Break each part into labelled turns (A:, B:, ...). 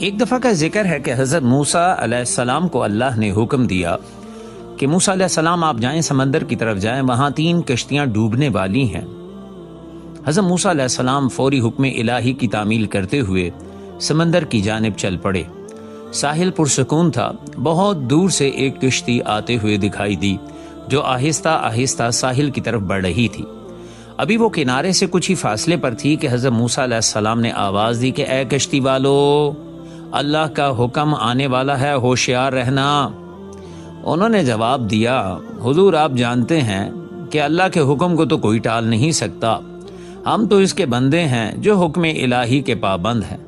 A: ایک دفعہ کا ذکر ہے کہ حضرت موسیٰ علیہ السلام کو اللہ نے حکم دیا کہ موسیٰ علیہ السلام آپ جائیں، سمندر کی طرف جائیں، وہاں 3 کشتیاں ڈوبنے والی ہیں۔ حضرت موسیٰ علیہ السلام فوری حکم الہی کی تعمیل کرتے ہوئے سمندر کی جانب چل پڑے۔ ساحل پرسکون تھا۔ بہت دور سے ایک کشتی آتے ہوئے دکھائی دی جو آہستہ آہستہ ساحل کی طرف بڑھ رہی تھی۔ ابھی وہ کنارے سے کچھ ہی فاصلے پر تھی کہ حضرت موسیٰ علیہ السلام نے آواز دی کہ اے کشتی والو، اللہ کا حکم آنے والا ہے، ہوشیار رہنا۔ انہوں نے جواب دیا، حضور آپ جانتے ہیں کہ اللہ کے حکم کو تو کوئی ٹال نہیں سکتا، ہم تو اس کے بندے ہیں جو حکم الہی کے پابند ہیں۔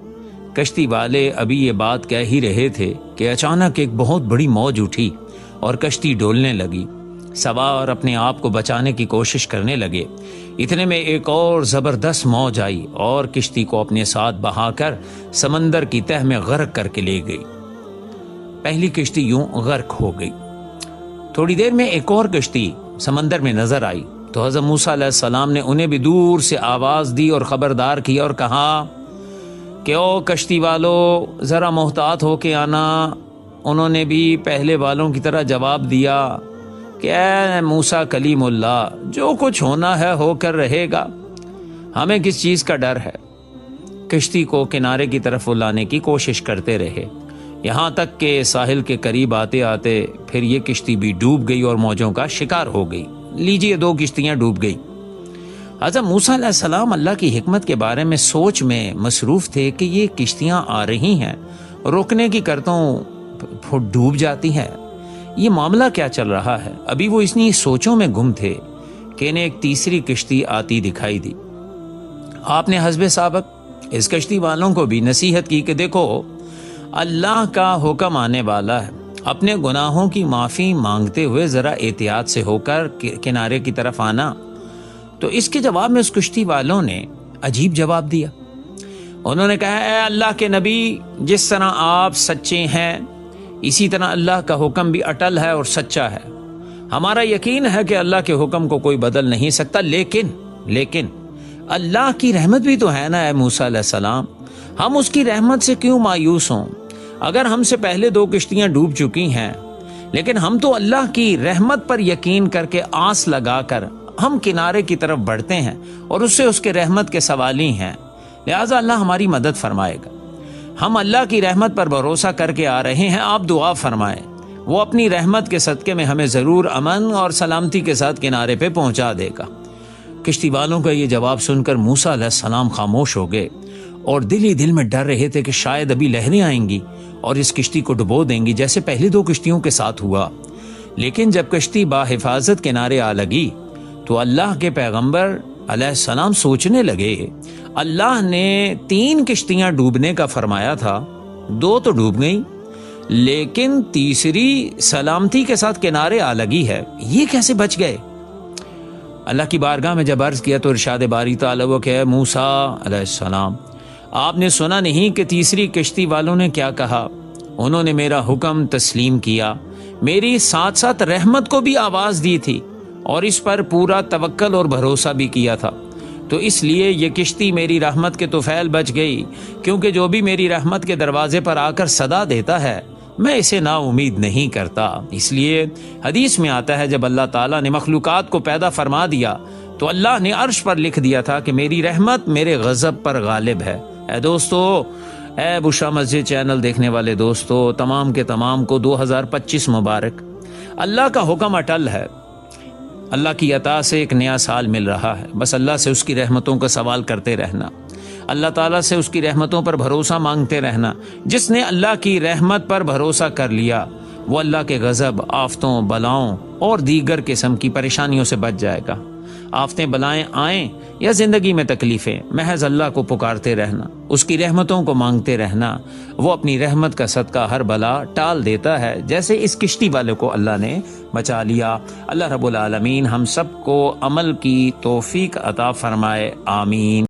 A: کشتی والے ابھی یہ بات کہہ ہی رہے تھے کہ اچانک ایک بہت بڑی موج اٹھی اور کشتی ڈولنے لگی۔ سوار اپنے آپ کو بچانے کی کوشش کرنے لگے۔ اتنے میں ایک اور زبردست موج آئی اور کشتی کو اپنے ساتھ بہا کر سمندر کی تہہ میں غرق کر کے لے گئی۔ پہلی کشتی یوں غرق ہو گئی۔ تھوڑی دیر میں ایک اور کشتی سمندر میں نظر آئی تو حضرت موسیٰ علیہ السلام نے انہیں بھی دور سے آواز دی اور خبردار کیا اور کہا کہ او کشتی والو، ذرا محتاط ہو کے آنا۔ انہوں نے بھی پہلے والوں کی طرح جواب دیا کہ اے موسیٰ کلیم اللہ، جو کچھ ہونا ہے ہو کر رہے گا، ہمیں کس چیز کا ڈر ہے۔ کشتی کو کنارے کی طرف لانے کی کوشش کرتے رہے، یہاں تک کہ ساحل کے قریب آتے آتے پھر یہ کشتی بھی ڈوب گئی اور موجوں کا شکار ہو گئی۔ لیجئے 2 کشتیاں ڈوب گئی۔ حضرت موسیٰ علیہ السلام اللہ کی حکمت کے بارے میں سوچ میں مصروف تھے کہ یہ کشتیاں آ رہی ہیں، روکنے کی کرتوں ڈوب جاتی ہیں، یہ معاملہ کیا چل رہا ہے۔ ابھی وہ اتنی سوچوں میں گم تھے کہ انہیں ایک تیسری کشتی آتی دکھائی دی۔ آپ نے حسب سابق اس کشتی والوں کو بھی نصیحت کی کہ دیکھو، اللہ کا حکم آنے والا ہے، اپنے گناہوں کی معافی مانگتے ہوئے ذرا احتیاط سے ہو کر کنارے کی طرف آنا۔ تو اس کے جواب میں اس کشتی والوں نے عجیب جواب دیا۔ انہوں نے کہا، اے اللہ کے نبی، جس طرح آپ سچے ہیں اسی طرح اللہ کا حکم بھی اٹل ہے اور سچا ہے۔ ہمارا یقین ہے کہ اللہ کے حکم کو کوئی بدل نہیں سکتا، لیکن اللہ کی رحمت بھی تو ہے نا اے موسیٰ علیہ السلام، ہم اس کی رحمت سے کیوں مایوس ہوں؟ اگر ہم سے پہلے 2 کشتیاں ڈوب چکی ہیں، لیکن ہم تو اللہ کی رحمت پر یقین کر کے آس لگا کر ہم کنارے کی طرف بڑھتے ہیں اور اس سے اس کے رحمت کے سوالی ہیں، لہٰذا اللہ ہماری مدد فرمائے گا۔ ہم اللہ کی رحمت پر بھروسہ کر کے آ رہے ہیں، آپ دعا فرمائیں، وہ اپنی رحمت کے صدقے میں ہمیں ضرور امن اور سلامتی کے ساتھ کنارے پہ پہنچا دے گا۔ کشتی والوں کا یہ جواب سن کر موسیٰ علیہ السلام خاموش ہو گئے اور دل ہی دل میں ڈر رہے تھے کہ شاید ابھی لہریں آئیں گی اور اس کشتی کو ڈبو دیں گی جیسے پہلی 2 کشتیوں کے ساتھ ہوا۔ لیکن جب کشتی باحفاظت کنارے آ لگی تو اللہ کے پیغمبر علیہ السلام سوچنے لگے، اللہ نے 3 کشتیاں ڈوبنے کا فرمایا تھا، 2 تو ڈوب گئیں، لیکن تیسری سلامتی کے ساتھ کنارے آ لگی ہے، یہ کیسے بچ گئے؟ اللہ کی بارگاہ میں جب عرض کیا تو ارشاد باری تعالیٰ وہ کہ موسیٰ علیہ السلام، آپ نے سنا نہیں کہ تیسری کشتی والوں نے کیا کہا؟ انہوں نے میرا حکم تسلیم کیا، میری ساتھ ساتھ رحمت کو بھی آواز دی تھی اور اس پر پورا توکل اور بھروسہ بھی کیا تھا، تو اس لیے یہ کشتی میری رحمت کے طفیل بچ گئی، کیونکہ جو بھی میری رحمت کے دروازے پر آ کر صدا دیتا ہے میں اسے نا امید نہیں کرتا۔ اس لیے حدیث میں آتا ہے جب اللہ تعالیٰ نے مخلوقات کو پیدا فرما دیا تو اللہ نے عرش پر لکھ دیا تھا کہ میری رحمت میرے غضب پر غالب ہے۔ اے دوستو، اے بشرا مسجد چینل دیکھنے والے دوستو، تمام کے تمام کو 2025 مبارک۔ اللہ کا حکم اٹل ہے، اللہ کی عطا سے ایک نیا سال مل رہا ہے، بس اللہ سے اس کی رحمتوں کا سوال کرتے رہنا، اللہ تعالیٰ سے اس کی رحمتوں پر بھروسہ مانگتے رہنا۔ جس نے اللہ کی رحمت پر بھروسہ کر لیا وہ اللہ کے غضب، آفتوں، بلاؤں اور دیگر قسم کی پریشانیوں سے بچ جائے گا۔ آفتیں بلائیں آئیں یا زندگی میں تکلیفیں، محض اللہ کو پکارتے رہنا، اس کی رحمتوں کو مانگتے رہنا، وہ اپنی رحمت کا صدقہ ہر بلا ٹال دیتا ہے، جیسے اس کشتی والے کو اللہ نے بچا لیا۔ اللہ رب العالمین ہم سب کو عمل کی توفیق عطا فرمائے، آمین۔